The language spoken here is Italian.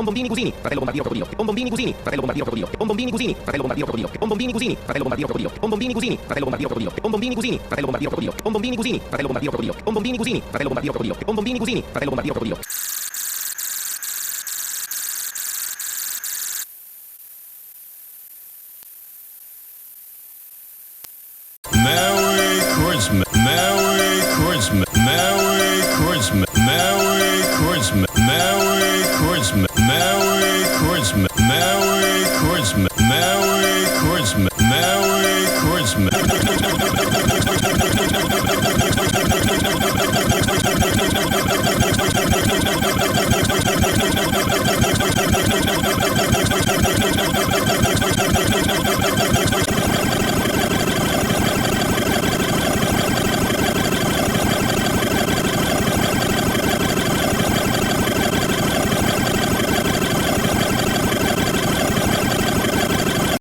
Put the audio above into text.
Bombombini cusini, fratello bombardiero crocodilo. Bombombini cusini, fratello bombardiero crocodilo. Bombombini cusini, fratello bombardiero crocodilo. Bombombini cusini, fratello bombardiero crocodilo. Bombombini cusini, fratello bombardiero crocodilo. Bombombini cusini, fratello bombardiero crocodilo. Bombombini cusini, fratello bombardiero crocodilo. Bombombini cusini, fratello bombardiero crocodilo. Bombombini cusini, fratello bombardiero crocodilo. Merry Christmas, Merry Christmas, Merry Christmas, Merry Christmas, Merry Christmas, Merry